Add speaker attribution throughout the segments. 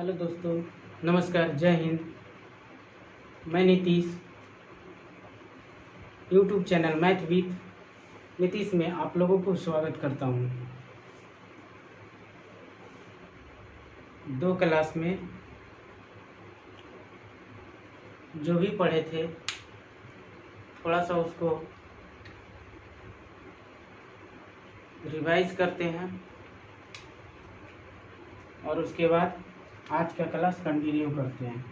Speaker 1: Hello दोस्तों, नमस्कार, जय हिंद। मैं Nitish, YouTube channel math with Nitish में आप लोगों को स्वागत करता हूँ। 2 क्लास में जो भी पढ़े थे थोड़ा सा उसको रिवाइज करते हैं और उसके बाद आज का क्लास कंटिन्यू करते हैं।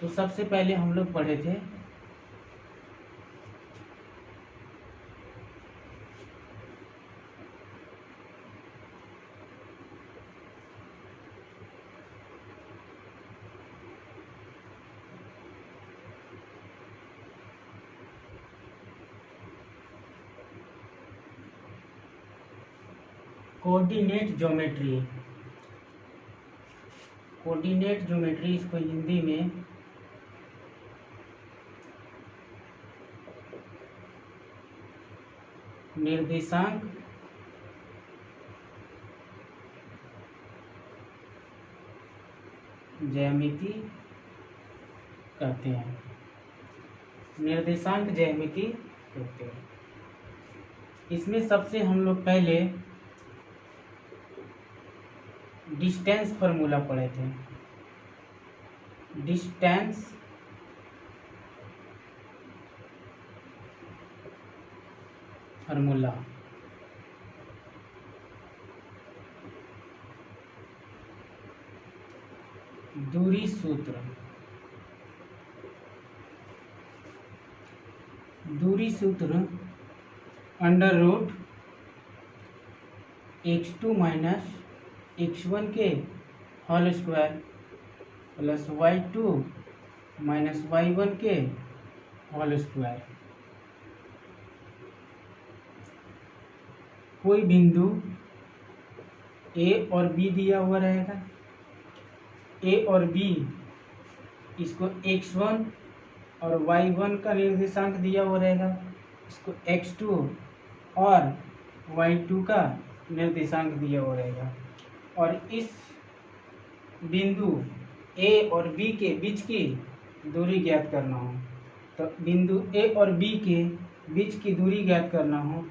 Speaker 1: तो सबसे पहले हम लोग पढ़े थे कोऑर्डिनेट ज्योमेट्री। कोऑर्डिनेट ज्योमेट्री इसको हिंदी में निर्देशांक ज्यामिति कहते हैं। निर्देशांक ज्यामिति कहते हैं। इसमें सबसे हम लोग पहले डिस्टेंस फार्मूला पढ़े थे। डिस्टेंस फार्मूला दूरी सूत्र। दूरी सूत्र under root x2 minus x1 के whole square plus y2 minus y1 के होल स्क्वायर। कोई बिंदु a और b दिया हुआ रहेगा। a और b इसको x1 और y1 का निर्देशांक दिया हुआ रहेगा, इसको x2 और y2 का निर्देशांक दिया हुआ रहेगा। और इस बिंदु a और b के बीच की दूरी ज्ञात करना हो, तो बिंदु a और b के बीच की दूरी ज्ञात करना हो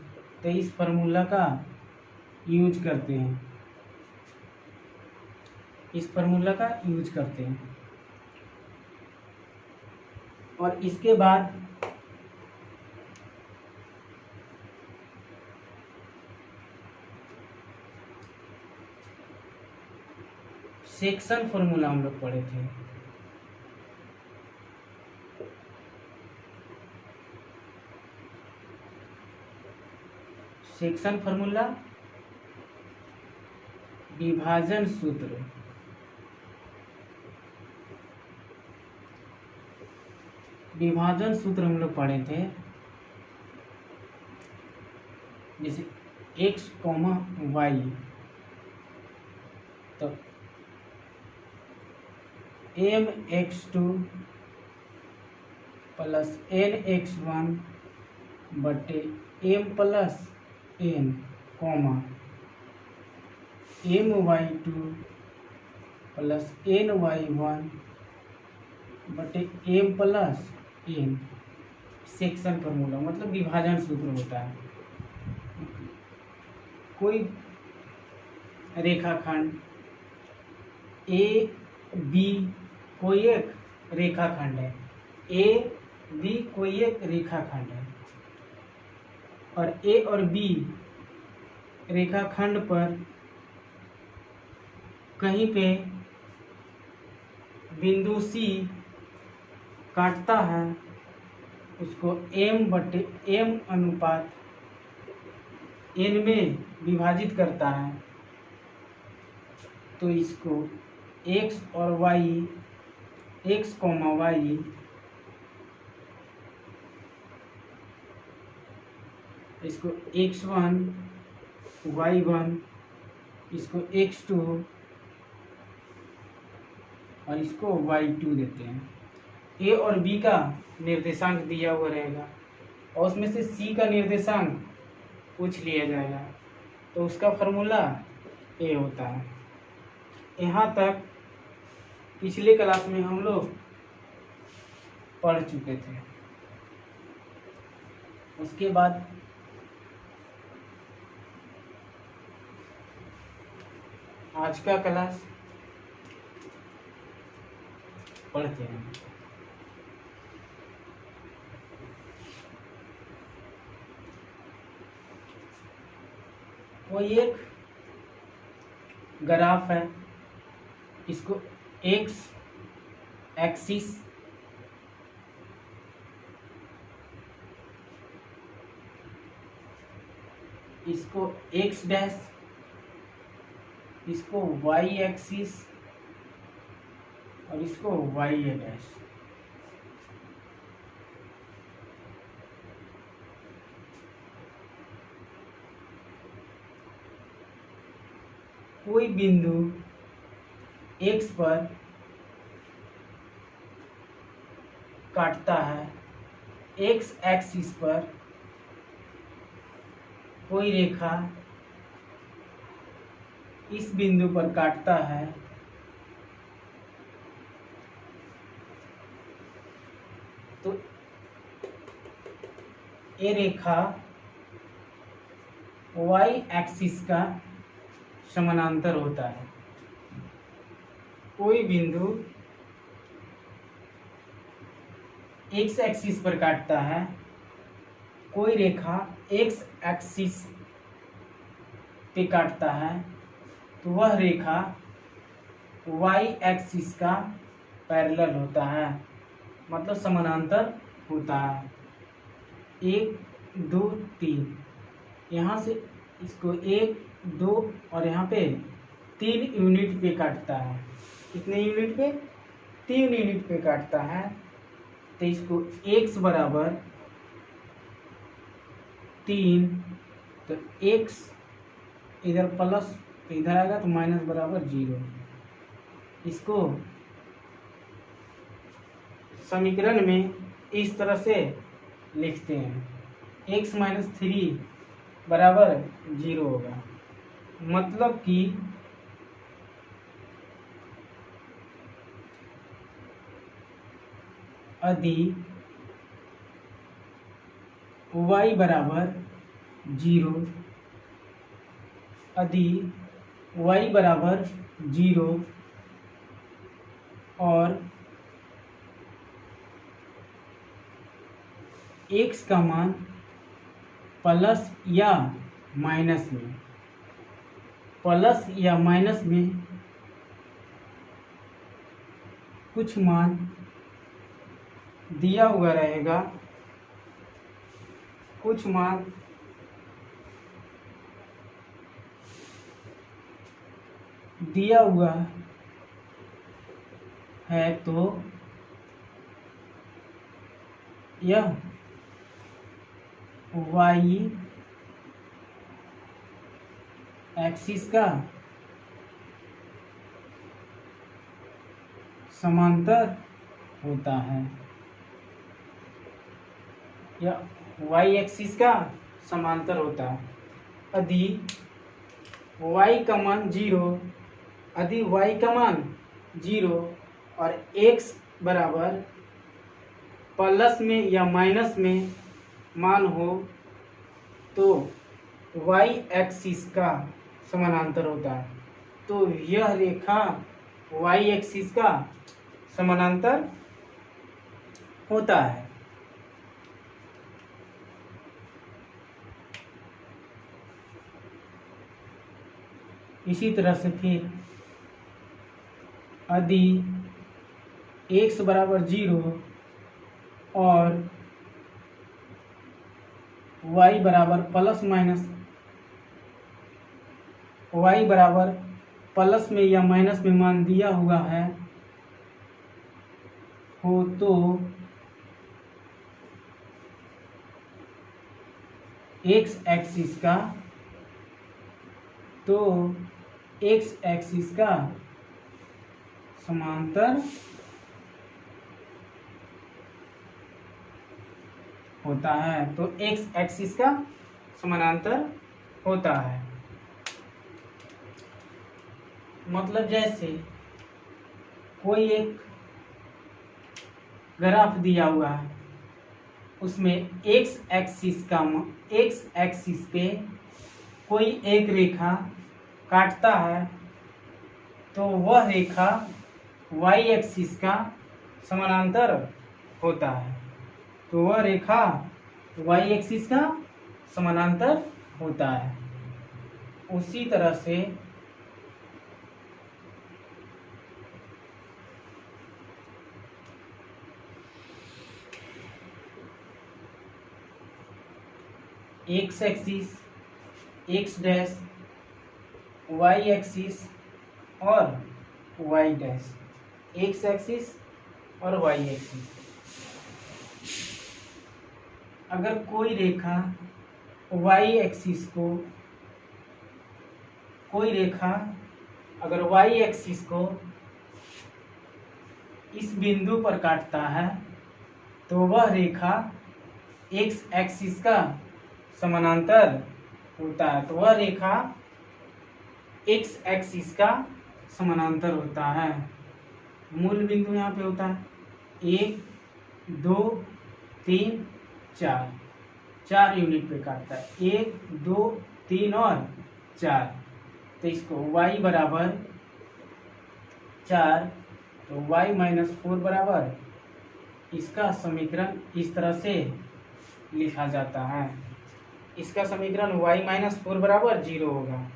Speaker 1: तो इस फार्मूला का यूज करते हैं। इस फार्मूला का यूज करते हैं। और इसके बाद सेक्शन फार्मूला हम लोग पढ़े थे। सेक्शन फार्मूला विभाजन सूत्र। विभाजन सूत्र हम लोग पढ़े थे, जैसे x, y, तो mx2 प्लस nx1 बटे m plus n, my2 plus ny1 बटे m plus n। Section formula मतलब विभाजन सूत्र होता है। कोई रेखाखंड ए बी कोई एक रेखाखंड है, ए बी कोई एक रेखाखंड है और ए और बी रेखाखंड पर कहीं पे बिंदु सी काटता है, उसको m बटे m अनुपात n में विभाजित करता है, तो इसको x और y, x, y इसको x1 y1 इसको x2 और इसको y2 देते हैं। a और b का निर्देशांक दिया हुआ रहेगा और उसमें से c का निर्देशांक पूछ लिया जाएगा, तो उसका फार्मूला a होता है। यहाँ तक पिछले क्लास में हम लोग पढ़ चुके थे। उसके बाद आज का क्लास पढ़ते हैं। कोई एक ग्राफ है, इसको एक्स एक्सिस इसको एक्स डैश, इसको वाई एक्सिस और इसको वाई डैश। कोई बिंदु x पर काटता है, x एक्सिस पर कोई रेखा इस बिंदु पर काटता है, तो ये रेखा y एक्सिस का समानांतर होता है। कोई बिंदु x एक्सिस पर काटता है, कोई रेखा x एक्सिस पे काटता है, तो वह रेखा y एक्सिस का पैरेलल होता है, मतलब समानांतर होता है। 1 2 3, यहाँ से इसको 1 2 और यहाँ पे 3 यूनिट पे काटता है। कितने यूनिट पे? 3 यूनिट पे काटता है। तो इसको x बराबर 3, तो x इधर प्लस इधर आएगा तो माइनस बराबर 0। इसको समीकरण में इस तरह से लिखते हैं, x माइनस 3 बराबर 0 होगा। मतलब कि यदि y बराबर 0, यदि y बराबर 0 और x का मान प्लस या माइनस में, प्लस या माइनस में कुछ मान दिया हुआ रहेगा, कुछ मान दिया हुआ है, तो यह y एक्सिस का समांतर होता है, या y एक्सिस का समांतर होता है। यदि y का मान 0, यदि y का मान 0 और x बराबर प्लस में या माइनस में मान हो, तो y एक्सिस का समानांतर होता है। तो यह रेखा y एक्सिस का समानांतर होता है। इसी तरह से फिर यदि x बराबर 0 और y बराबर प्लस माइनस, y बराबर प्लस में या माइनस में मान दिया हुआ है हो, तो x एक्सिस का, तो x एक्सिस का समांतर होता है, तो x एक्सिस का समानांतर होता है। मतलब जैसे कोई एक ग्राफ दिया हुआ है, उसमें एक्स एक्सिस पे कोई एक रेखा काटता है, तो वह रेखा वाई एक्सिस का समानांतर होता है। तो वह रेखा वाई एक्सिस का समानांतर होता है। उसी तरह से x axis, x dash, y axis और वाई डैश, एक्स एक्सिस और वाई एक्सिस। अगर कोई रेखा वाई एक्सिस को, कोई रेखा अगर वाई एक्सिस को इस बिंदु पर काटता है, तो वह रेखा एक्स एक्सिस का समानांतर होता है। तो वह रेखा एक्स एक्सिस का समानांतर होता है। मूल बिंदु यहाँ पे होता है 1, 2, 3, 4, 4 यूनिट पे काटता है, 1, 2, 3 और 4। तो इसको y बराबर 4, तो y -4 बराबर, इसका समीकरण इस तरह से लिखा जाता है। इसका समीकरण y -4 बराबर 0 होगा।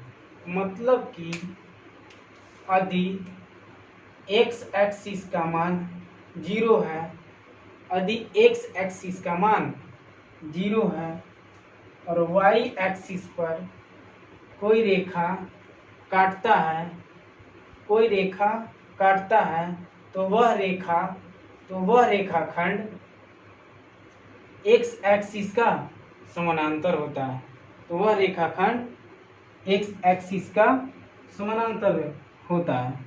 Speaker 1: मतलब कि यदि x एक्सिस का मान 0 है, यदि x एक्सिस का मान 0 है और y एक्सिस पर कोई रेखा काटता है, कोई रेखा काटता है, तो वह रेखाखंड x एक्सिस का समानांतर होता है। तो वह रेखाखंड x एक्सिस का समानांतर होता है।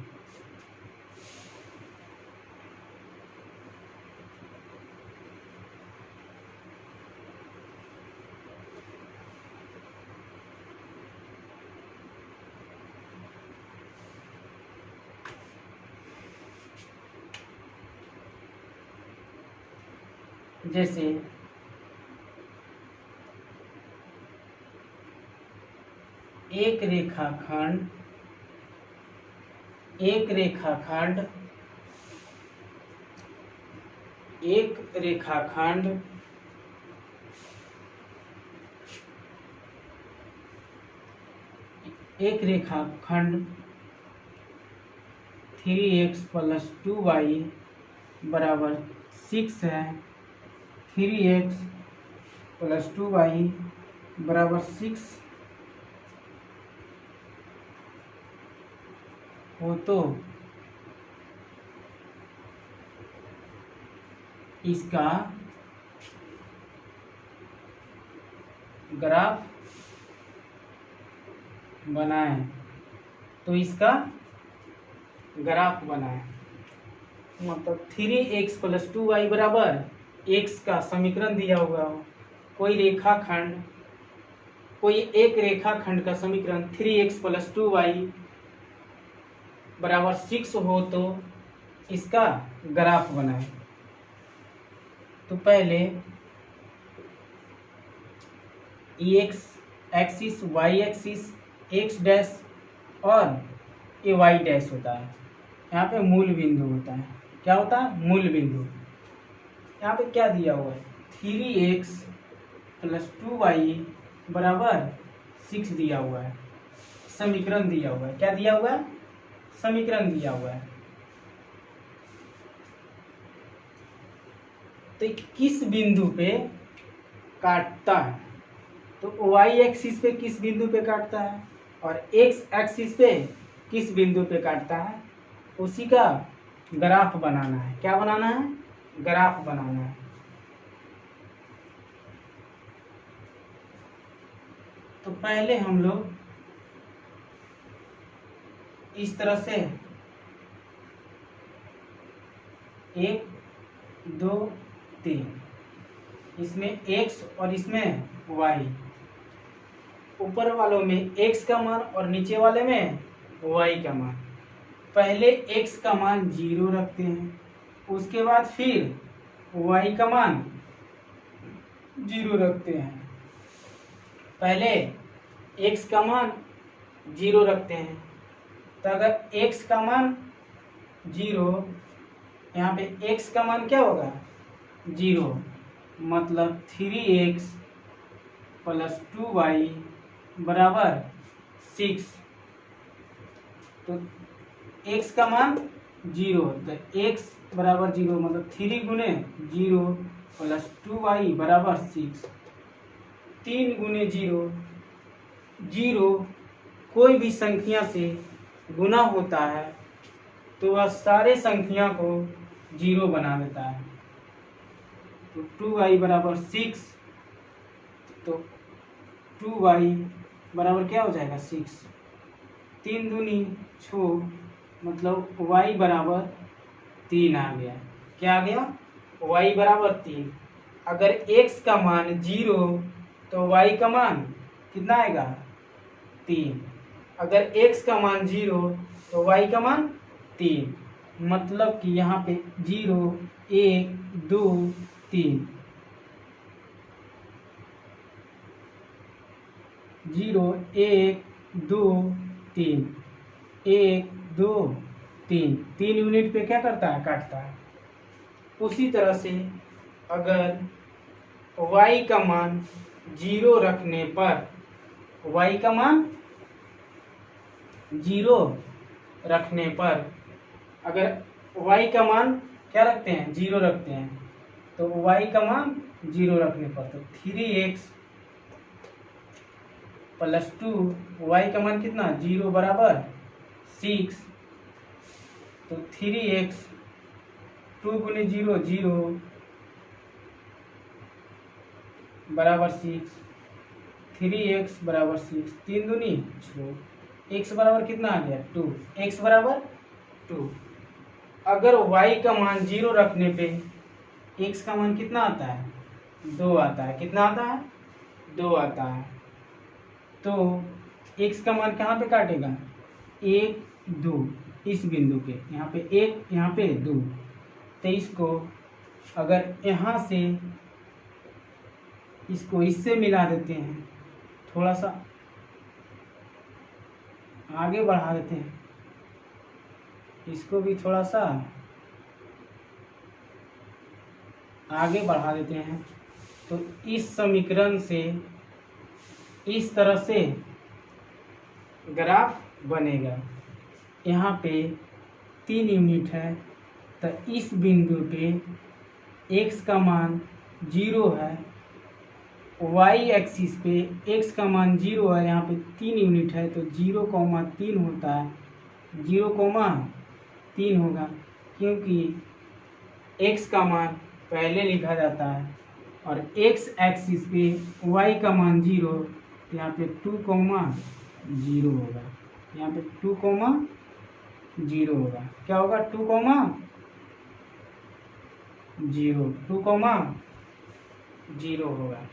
Speaker 1: जैसे एक रेखाखंड एक रेखाखंड 3x + 2y बराबर 6 है। 3x + 2y बराबर 6 हो तो इसका ग्राफ बनाएं। तो इसका ग्राफ बनाएं, मतलब 3x + 2y बराबर x का समीकरण दिया हुआ हो, कोई एक रेखाखंड का समीकरण 3x + 2y बराबर 6 हो तो इसका ग्राफ बनाएं। तो पहले x axis, y axis, x dash और ये y डैश होता है। यहाँ पे मूल बिंदु होता है। क्या होता है? मूल बिंदु। यहाँ पे क्या दिया हुआ है? 3x + 2y बराबर 6 दिया हुआ है, समीकरण दिया हुआ है। क्या दिया हुआ है? समीकरण दिया हुआ है। तो किस बिंदु पे काटता है? तो y एक्सिस पे किस बिंदु पे काटता है और x एक्सिस पे किस बिंदु पे काटता है, उसी का ग्राफ बनाना है। क्या बनाना है? ग्राफ बनाना है। तो पहले हम लोग इस तरह से 1, 2, 3, इसमें x और इसमें y, ऊपर वालों में x का मान और नीचे वाले में y का मान। पहले x का मान 0 रखते हैं, उसके बाद फिर y का मान 0 रखते हैं। पहले x का मान 0 रखते हैं, तो अगर x का मान 0, यहाँ पे x का मान क्या होगा 0, मतलब 3x प्लस 2y बराबर 6। तो x का मान 0, तो x बराबर 0 मतलब 3 गुने 0 प्लस 2y बराबर 6। 3 गुने 0, 0 कोई भी संख्या से गुना होता है तो वह सारे संख्या को 0 बना देता है। तो 2y बराबर 6, तो 2y बराबर क्या हो जाएगा 6। 3 दूनी 6, मतलब y बराबर 3 आ गया। क्या आ गया y बराबर 3। अगर x का मान 0 तो y का मान कितना आएगा 3। अगर x का मान 0 तो y का मान 3, मतलब कि यहाँ पे 0 1 2 3, 0 1 2 3, 1 2 3, 3 यूनिट पे क्या करता है काटता है। उसी तरह से अगर y का मान 0 रखने पर, y का मान 0 रखने पर, अगर y का मान क्या रखते हैं 0 रखते हैं, तो y का मान 0 रखने पर तो 3x प्लस 2, y का मान कितना 0 बराबर 6, तो 3x 2 गुने 0 0 बराबर 6, 3x बराबर 6, 3 दूनी 6, x बराबर कितना आ गया 2, x बराबर 2। अगर y का मान 0 रखने पे x का मान कितना आता है 2 आता है। कितना आता है 2 आता है। तो x का मान कहाँ पे काटेगा 1 2, इस बिंदु पे, यहाँ पे 1 यहाँ पे 2। तो इसको अगर यहाँ से इसको इससे मिला देते हैं, थोड़ा सा आगे बढ़ा देते हैं, इसको भी थोड़ा सा आगे बढ़ा देते हैं, तो इस समीकरण से इस तरह से ग्राफ बनेगा। यहाँ पे 3 यूनिट है, तो इस बिंदु पे x का मान 0 है, y एक्सिस पे x का मान 0 है, यहाँ पे 3 यूनिट है, तो 0,3 होता है, 0,3 होगा, क्योंकि x का मान पहले लिखा जाता है और x एक्सिस पे y का मान 0, यहाँ पे 2,0 होगा, यहाँ पे 2,0 होगा। क्या होगा 2,0 होगा।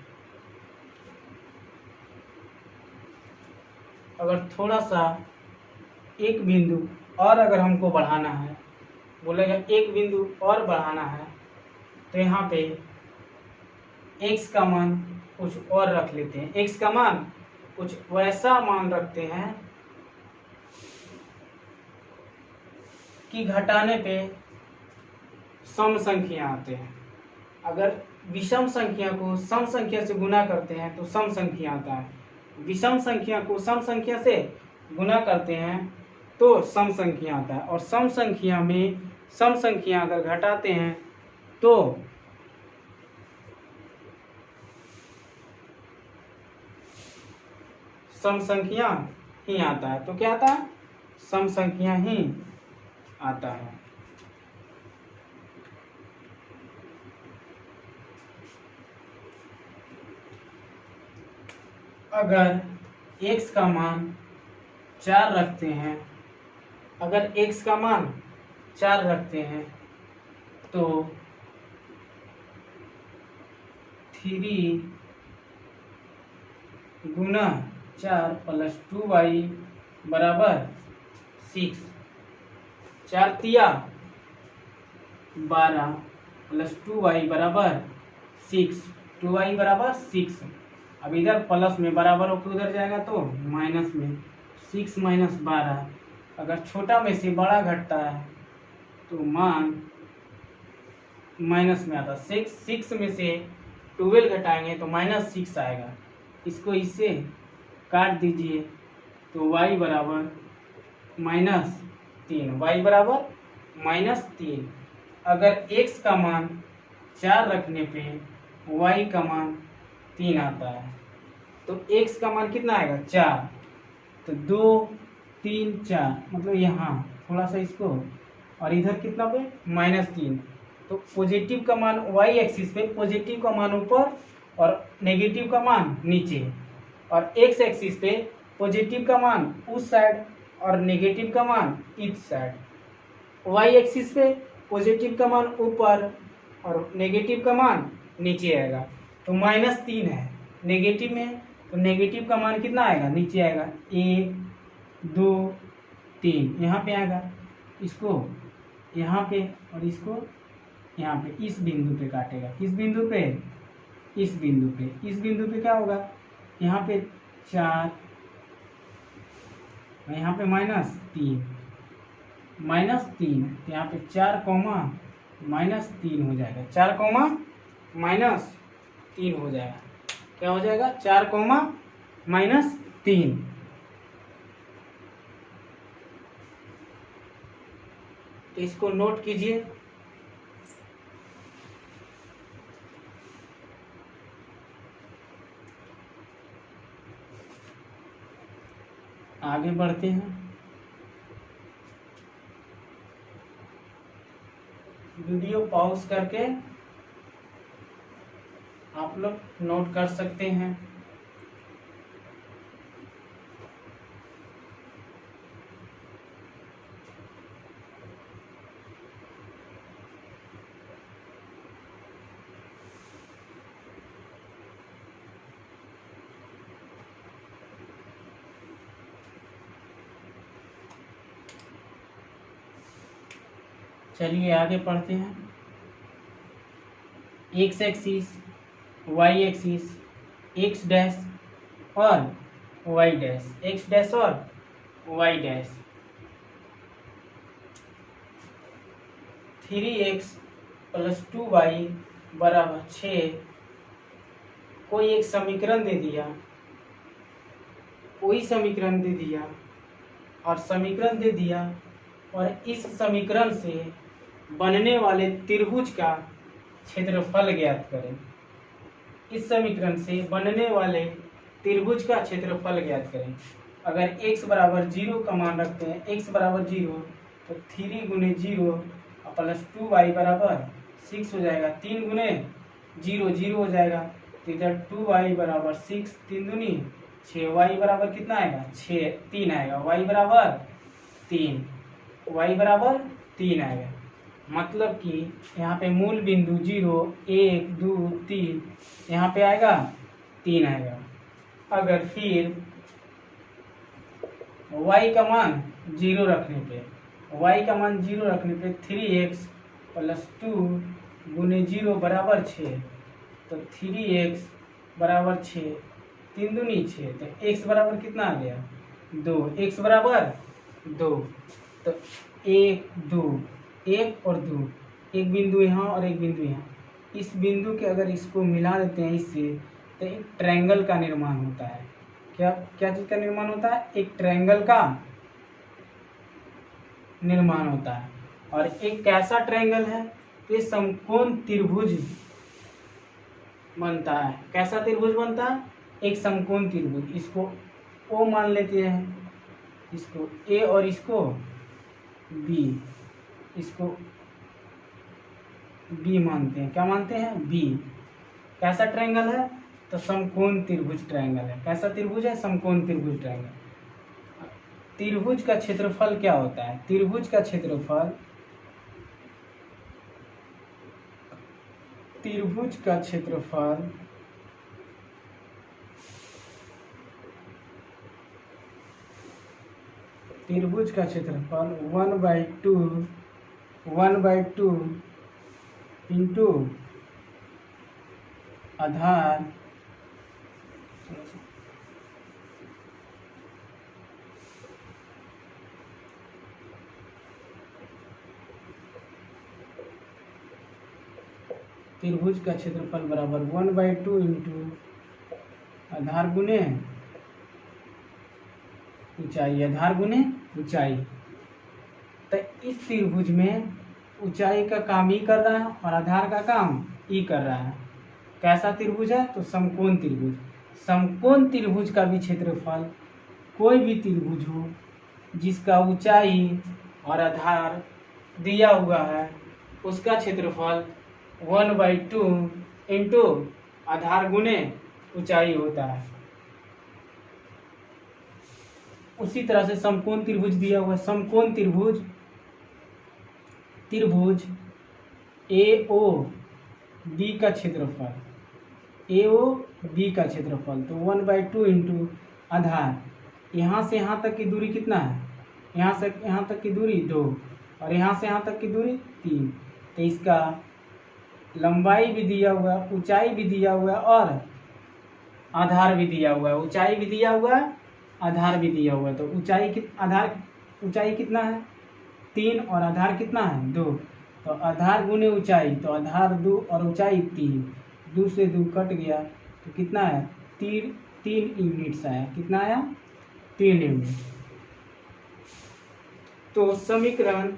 Speaker 1: अगर थोड़ा सा एक बिंदु और अगर हमको बढ़ाना है, बोलेगा एक बिंदु और बढ़ाना है, तो यहाँ पे x का मान कुछ और रख लेते हैं। x का मान कुछ वैसा मान रखते हैं कि घटाने पे सम संख्या आते हैं। अगर विषम संख्या को सम संख्या से गुना करते हैं तो सम संख्या आता है, विषम संख्या को सम संख्या से गुना करते हैं तो सम संख्या आता है, और सम संख्या में सम संख्या अगर घटाते हैं तो सम संख्या ही आता है। तो क्या आता है सम संख्या ही आता है। अगर x का मान 4 रखते हैं, अगर x का मान 4 रखते हैं तो 3 गुना 4 प्लस 2y बराबर 6, 4 तिया 12 प्लस 2y बराबर 6, 2y बराबर 6। अब इधर प्लस में बराबर होकर उधर जाएगा तो माइनस में 6 माइनस 12। अगर छोटा में से बड़ा घटता है तो मान माइनस में आता है। 6 में से 12 घटाएंगे तो -6 आएगा। इसको इससे काट दीजिए तो y बराबर -3, y बराबर -3। अगर x का मान 4 रखने पे y का मान 3 आता है तो x का मान कितना आएगा 4, तो 2 3 4 मतलब यहाँ थोड़ा सा इसको, और इधर कितना पे -3। तो पॉजिटिव का मान y एक्सिस पे, पॉजिटिव का मान ऊपर और नेगेटिव का मान नीचे, और x एक्सिस पे पॉजिटिव का मान उस साइड और नेगेटिव का मान इस साइड। y एक्सिस पे पॉजिटिव का मान ऊपर और नेगेटिव का मान नीचे आएगा। तो -3 है नेगेटिव में, तो नेगेटिव का मान कितना आएगा नीचे आएगा 1 2 3 यहाँ पे आएगा। इसको यहाँ पे और इसको यहाँ पे, इस बिंदु पे काटेगा। किस बिंदु पे? इस बिंदु पे। इस बिंदु पे क्या होगा यहाँ पे 4, यहाँ पे -3 तो यहाँ पे 4 -3 हो जाएगा। 4 -3 हो जाएगा। क्या हो जाएगा 4 -3। तो इसको नोट कीजिए। आगे बढ़ते हैं। वीडियो पॉज करके आप लोग नोट कर सकते हैं। चलिए आगे पढ़ते हैं। x axis, y axis, x dash और y डैश, x डैश और y dash. 3x plus 2y बराबर 6। कोई एक समीकरण दे दिया, कोई समीकरण दे दिया और समीकरण दे दिया, और इस समीकरण से बनने वाले त्रिभुज का क्षेत्रफल ज्ञात करें। इस समीकरण से बनने वाले त्रिभुज का क्षेत्रफल ज्ञात करें। अगर x बराबर 0 का मान रखते हैं, x बराबर 0 तो 3 गुने 0 प्लस 2y बराबर 6 हो जाएगा। 3 गुने 0 0 हो जाएगा, तो इधर 2y बराबर 6, 3 दूनी 6, y बराबर कितना आएगा 3 आएगा। y बराबर 3 आएगा। मतलब कि यहाँ पे मूल बिंदु 0 1 2 3 यहाँ पे आएगा 3 आएगा। अगर फिर y का मान 0 रखने पे, पे 3x प्लस 2 गुने 0 बराबर 6, तो 3x बराबर 6, 3 दूनी 6, तो x बराबर कितना आ गया 2, x बराबर 2। तो 1 2 1 और 2, एक बिंदु यहाँ और एक बिंदु यहाँ। इस बिंदु के अगर इसको मिला देते हैं इससे, तो एक ट्रायंगल का निर्माण होता है। क्या चीज का निर्माण होता है? एक ट्रायंगल का निर्माण होता है। और एक कैसा ट्रायंगल है? ये समकोण त्रिभुज बनता है। कैसा त्रिभुज बनता है? एक समकोण त्रिभुज। इसको O मान लेते हैं, इसको A और इसको B, इसको B मानते हैं। क्या मानते हैं? B। कैसा ट्रायंगल है? तो समकोण त्रिभुज ट्रायंगल है। कैसा त्रिभुज है? समकोण त्रिभुज ट्रायंगल। त्रिभुज का क्षेत्रफल क्या होता है? त्रिभुज का क्षेत्रफल, त्रिभुज का क्षेत्रफल 1/2 इंटू आधार त्रिभुज का क्षेत्रफल बराबर 1/2 इंटू आधार गुने ऊंचाई, आधार गुने ऊंचाई। तो इस त्रिभुज में ऊंचाई का काम ई कर रहा है और आधार का काम ई कर रहा है। कैसा त्रिभुज है? तो समकोण त्रिभुज। समकोण त्रिभुज का भी क्षेत्रफल, कोई भी त्रिभुज हो जिसका ऊंचाई और आधार दिया हुआ है, उसका क्षेत्रफल 1/2 इंटू आधार गुने ऊंचाई होता है। उसी तरह से समकोण त्रिभुज दिया हुआ है। समकोण त्रिभुज AOB का क्षेत्रफल, AOB का क्षेत्रफल तो 1/2 इंटू आधार। यहाँ से यहाँ तक की दूरी कितना है? यहाँ से यहाँ तक की दूरी 2 और यहाँ से यहाँ तक की दूरी 3। तो इसका लंबाई भी दिया हुआ है, ऊंचाई भी दिया हुआ है और आधार भी दिया हुआ है। ऊंचाई भी दिया हुआ है, आधार भी दिया हुआ है। तो ऊंचाई कितना है? 3 और आधार कितना है? 2। तो आधार गुने ऊंचाई, तो आधार 2 और ऊंचाई 3। 2 से 2 कट गया तो कितना है? 3 यूनिट्स आया। कितना आया? 3 यूनिट। तो समीकरण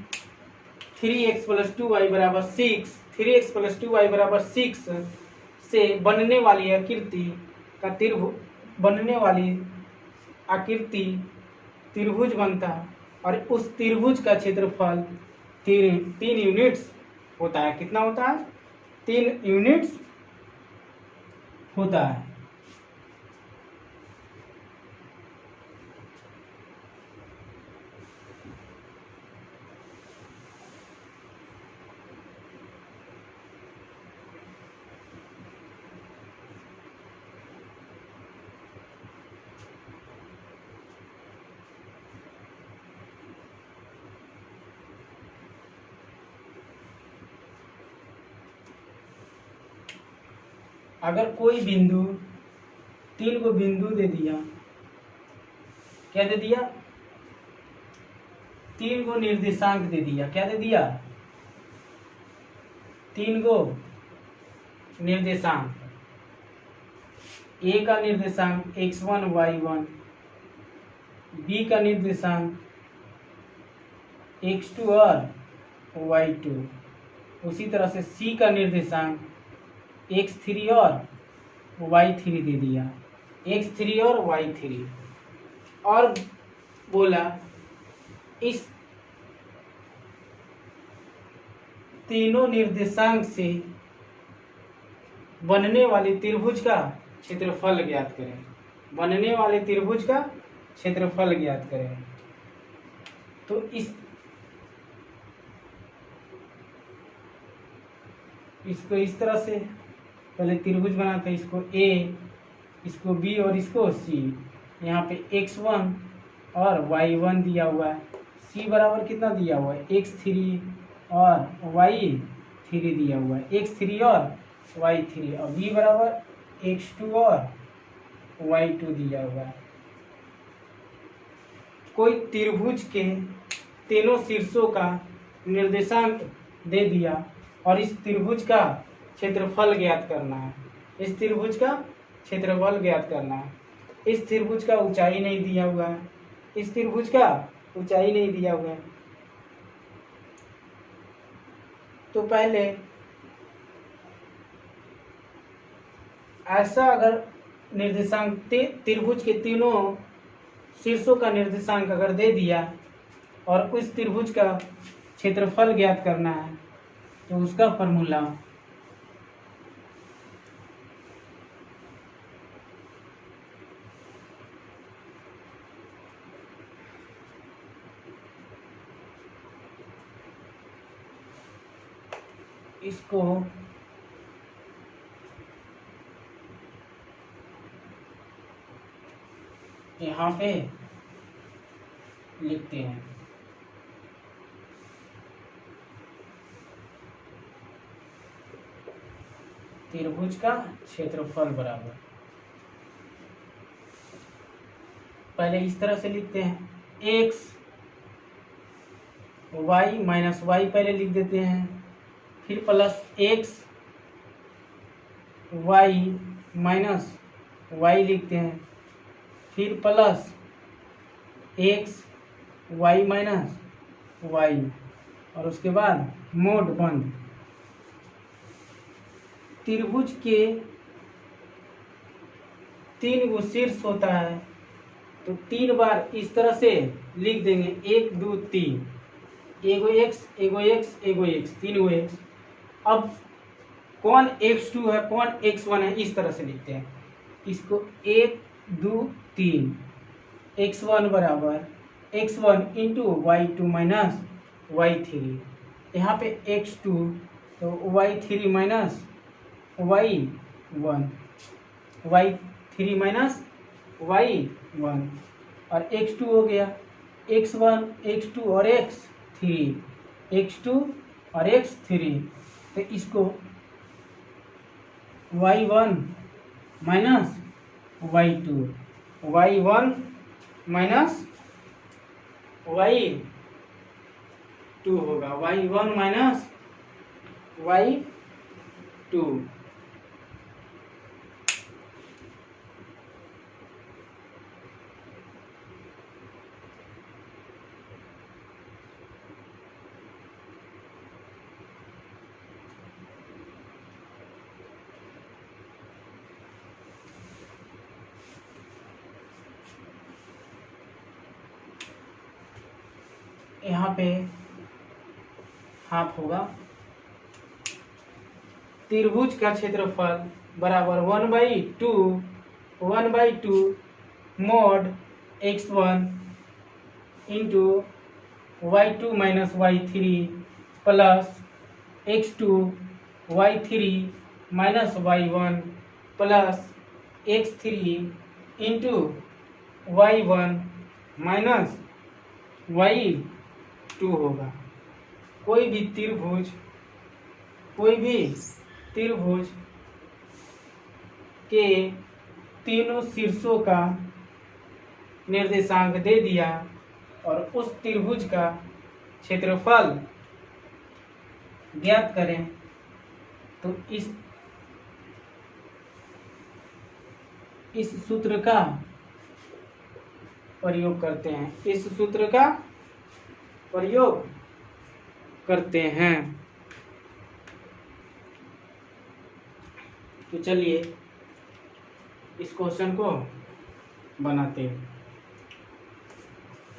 Speaker 1: 3x + 2y = 6, 3x + 2y = 6 से बनने वाली आकृति त्रिभुज बनता है और उस त्रिभुज का क्षेत्रफल 3 यूनिट्स होता है। कितना होता है? 3 यूनिट्स होता है। अगर कोई बिंदु 3 को बिंदु दे दिया, क्या दे दिया? 3 को निर्देशांक दे दिया। क्या दे दिया? 3 को निर्देशांक। ए का निर्देशांक x1 y1, बी का निर्देशांक x2 और y2, उसी तरह से सी का निर्देशांक x3 और y3 दे दिया। x3 और y3 और बोला इस तीनों निर्देशांक से बनने वाले त्रिभुज का क्षेत्रफल ज्ञात करें। बनने वाले त्रिभुज का क्षेत्रफल ज्ञात करें। तो इसको इस तरह से पहले त्रिभुज बनाते हैं। इसको A, इसको B और इसको C। यहाँ पे x1 और y1 दिया हुआ है। C बराबर कितना दिया हुआ है? x3 और y3 दिया हुआ है। x3 और y3 और B बराबर x2 और y2 दिया हुआ है। कोई त्रिभुज के तीनों शीर्षों का निर्देशांक दे दिया और इस त्रिभुज का क्षेत्रफल ज्ञात करना है। इस त्रिभुज का क्षेत्रफल ज्ञात करना है। इस त्रिभुज का ऊंचाई नहीं दिया हुआ है। इस त्रिभुज का ऊंचाई नहीं दिया हुआ है। तो पहले ऐसा अगर निर्देशांक त्रिभुज के तीनों शीर्षों का निर्देशांक अगर दे दिया और उस त्रिभुज का क्षेत्रफल ज्ञात करना है तो उसका फॉर्मूला इसको यहाँ पे लिखते हैं। त्रिभुज का क्षेत्रफल बराबर, पहले इस तरह से लिखते हैं, एक्स वाई माइनस वाई पहले लिख देते हैं, फिर plus x y minus y लिखते हैं, फिर plus x y minus y, और उसके बाद मोड बंद। त्रिभुज के 3 गो शीर्ष होता है, तो 3 बार इस तरह से लिख देंगे, 1 2 3, एगो एक्स एगो एक्स एगो एक्स, 3 गो एक्स। अब कौन x2 है कौन x1 है, इस तरह से लिखते हैं इसको, 1 2 3, x1 बराबर x1 into y2 minus y3, यहाँ पे x2 तो y3 minus y1, y3 minus y1, और x2 हो गया x1 x2 और x3, x2 और x3, तो इसको y1 minus y2, y1 minus y2 होगा, y1 माइनस y2। यहाँ पे हाफ होगा, त्रिभुज का क्षेत्रफल बराबर 1/2 mode x1 into y2 minus y3 plus x2 y3 minus y1 plus x3 into y1 minus y2 होगा। कोई भी त्रिभुज के तीनों शीर्षों का निर्देशांक दे दिया और उस त्रिभुज का क्षेत्रफल ज्ञात करें, तो इस सूत्र का प्रयोग करते हैं, इस सूत्र का प्रयोग करते हैं। तो चलिए इस क्वेश्चन को बनाते हैं।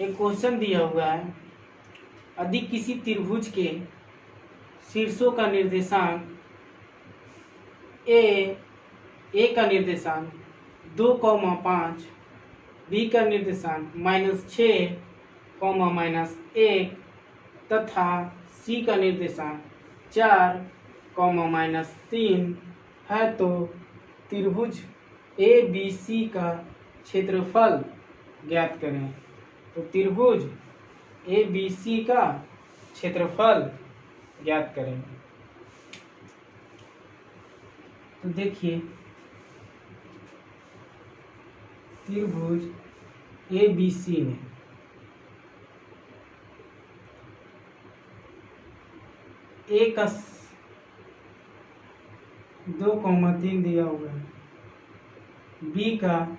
Speaker 1: एक क्वेश्चन दिया हुआ है, यदि किसी त्रिभुज के शीर्षों का निर्देशांक ए का निर्देशांक 2,5, बी का निर्देशांक -6, -1 तथा सी का निर्देशांक 4, -3 है, तो त्रिभुज ABC का क्षेत्रफल ज्ञात करें। तो त्रिभुज ABC का क्षेत्रफल ज्ञात करें। तो देखिए त्रिभुज ABC में ए का 2,3 दिया हुआ है, बी का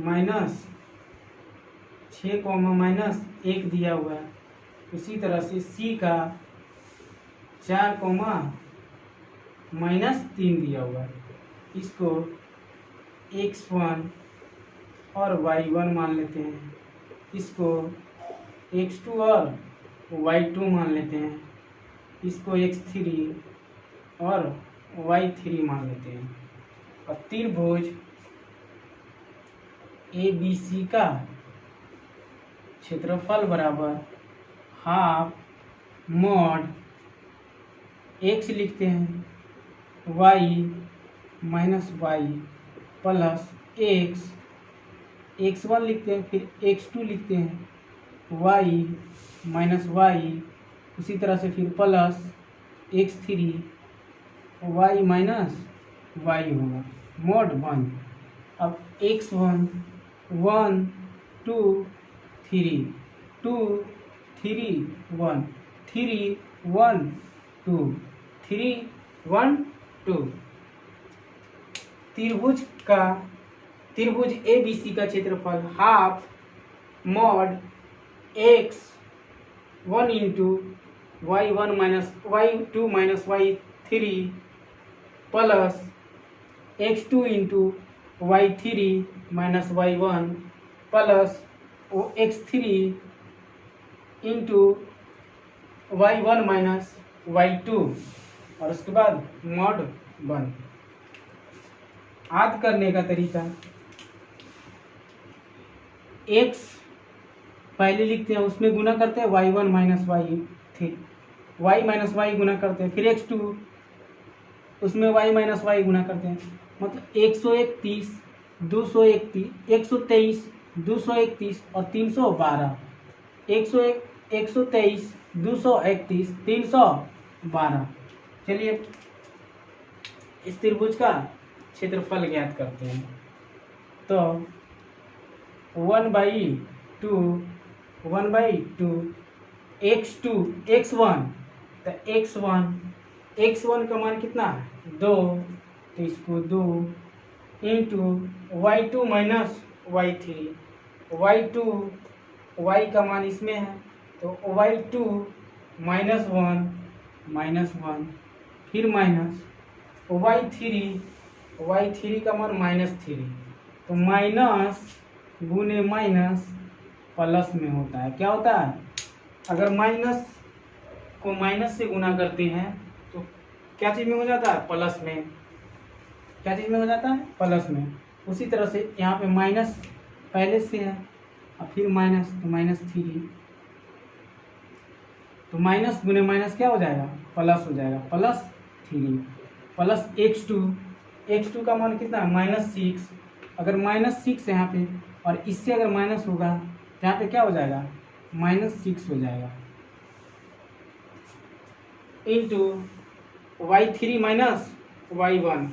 Speaker 1: -6, -1 दिया हुआ है, उसी तरह से सी का 4, -3 दिया हुआ है। इसको x1 और y1 मान लेते हैं, इसको x2 और y2 मान लेते हैं, इसको x3 और y3 मान लेते हैं। और त्रिभुज ABC का क्षेत्रफल बराबर हाफ मॉड x लिखते हैं, y minus y plus x, x1 लिखते हैं, फिर x2 लिखते हैं, वाई माइनस वाई, उसी तरह से फिर plus x3 y minus y होगा mod 1। अब x1 1 2 3 2 3 1 3 1 2 3 1 2। त्रिभुज ABC का क्षेत्रफल half mod x1 into y1 minus y2 minus y3 plus x2 into y3 minus y1 plus x3 into y1 minus y2 और उसके बाद मॉड 1। याद करने का तरीका, x पहले लिखते हैं उसमें गुना करते हैं y1 minus y3, y minus y गुना करते हैं, फिर x2 उसमें y माइनस y गुना करते हैं, मतलब 131 231 123 231 और 312 123 231 312। चलिए इस त्रिभुज का क्षेत्रफल ज्ञात करते हैं। तो 1/2 x2 x1, तो x1 का मान कितना है 2, तो इसको 2 into y2 minus y3, y का मान इसमें है तो y2 माइनस 1 फिर माइनस y3 का मान -3, तो माइनस गुने माइनस प्लस में होता है। क्या होता है, अगर माइनस को माइनस से गुना करते हैं तो क्या चीज़ में हो जाता है, प्लस में। क्या चीज़ में हो जाता है, प्लस में। उसी तरह से यहाँ पे माइनस पहले से है और फिर माइनस, तो -3, तो माइनस गुने माइनस क्या हो जाएगा, प्लस हो जाएगा, +3 प्लस x2 का मान कितना है -6। अगर -6 है यहाँ पे और इससे अगर माइनस होगा तो यहाँ पे क्या हो जाएगा, -6 हो जाएगा, into y3 minus y1,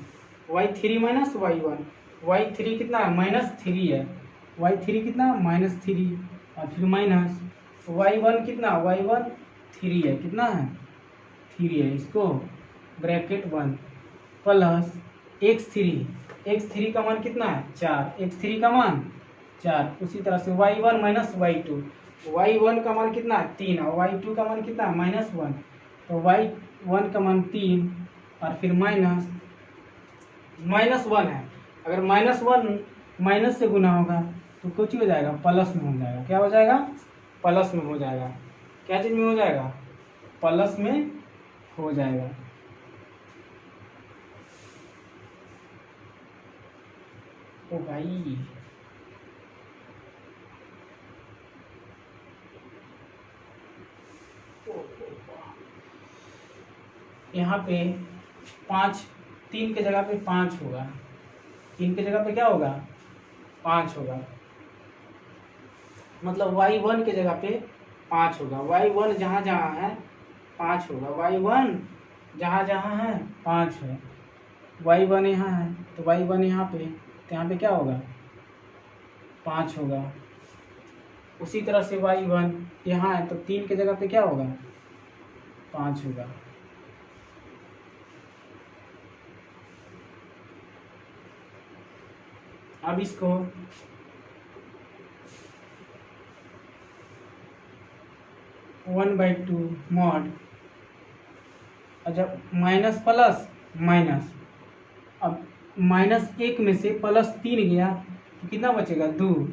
Speaker 1: y3 कितना है -3 है, y3 कितना -3 और फिर माइनस y1 कितना y1 3 है, कितना है 3 है, इसको ब्रैकेट 1 प्लस x3 का मान कितना है 4, x3 का मान 4। उसी तरह से y1 माइनस y1 का मान कितना है 3 और y2 का मान कितना है -1, तो y1 का मान 3 और फिर -1 है। अगर -1 माइनस से गुना होगा तो कुछ हो जाएगा, प्लस में हो जाएगा। क्या हो जाएगा, प्लस में हो जाएगा। क्या चीज़ में हो जाएगा, प्लस में हो जाएगा। ओ भाई यहाँ पे 3 के जगह पे 5 होगा, 3 के जगह पे क्या होगा 5 होगा, मतलब y1 के जगह पे 5 होगा। y1 जहाँ जहाँ है 5 होगा, y1 जहाँ जहाँ है 5 है, y1 यहाँ है तो y1 यहाँ पे, तो यहाँ पे क्या होगा 5 होगा। उसी तरह से y1 यहाँ है तो 3 के जगह पे क्या होगा 5 होगा। अब इसको (1/2) मॉड, अच्छा माइनस प्लस माइनस, अब -1 में से +3 गया तो कितना बचेगा 2,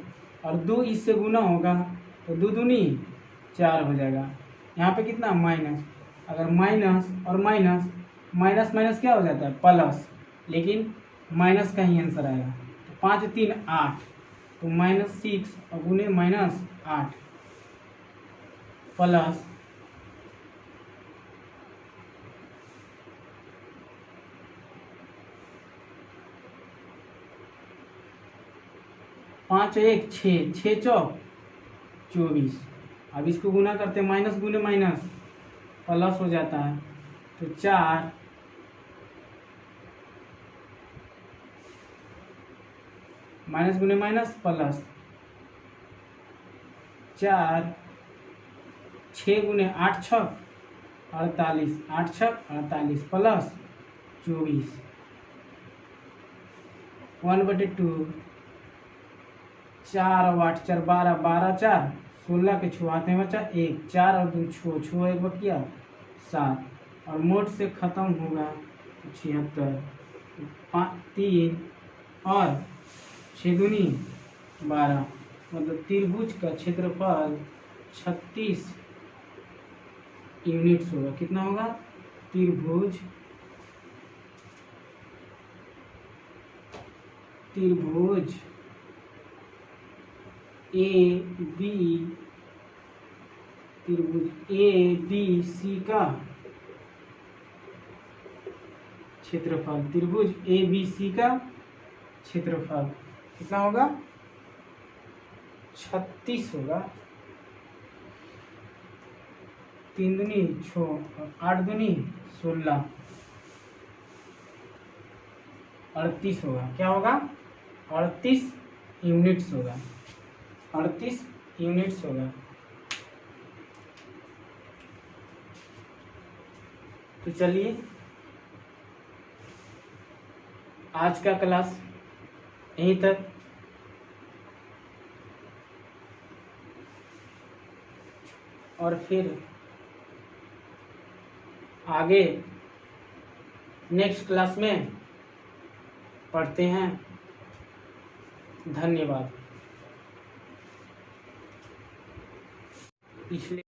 Speaker 1: और 2 इससे गुना होगा तो 2 दूनी 4 हो जाएगा। यहाँ पे कितना माइनस, अगर माइनस और माइनस माइनस क्या हो जाता है प्लस, लेकिन माइनस का ही आंसर आएगा। तो 5 3 8, तो -6 और गुने -8 प्लस 5 1 6 6 चौक 24, अब इसको गुना करते हैं, माइनस गुने माइनस प्लस हो जाता है, तो 4 माइनस गुने माइनस प्लस 4, 6 गुने 8 छक 48, 8 छक 48 प्लस 24, 1/2, 4 और 8 4 12, 12 4 16 के छुआ हाथ में बचा 1, 4 और 2 छो, 1 बटिया 7, और मोट से खत्म होगा 76, 3 और 6 दूनी 12, मतलब त्रिभुज का क्षेत्रफल 36 यूनिट्स होगा। कितना होगा? त्रिभुज ए बी सी का क्षेत्रफल, त्रिभुज ए बी सी का क्षेत्रफल कितना होगा? 36 होगा। 3 दूनी 6 और 8 दूनी 16, 38 होगा। क्या होगा? 38 यूनिट्स होगा। 38 यूनिट्स होगा। तो चलिए आज का क्लास यहीं तक। और फिर आगे नेक्स्ट क्लास में पढ़ते हैं। धन्यवाद। पिछले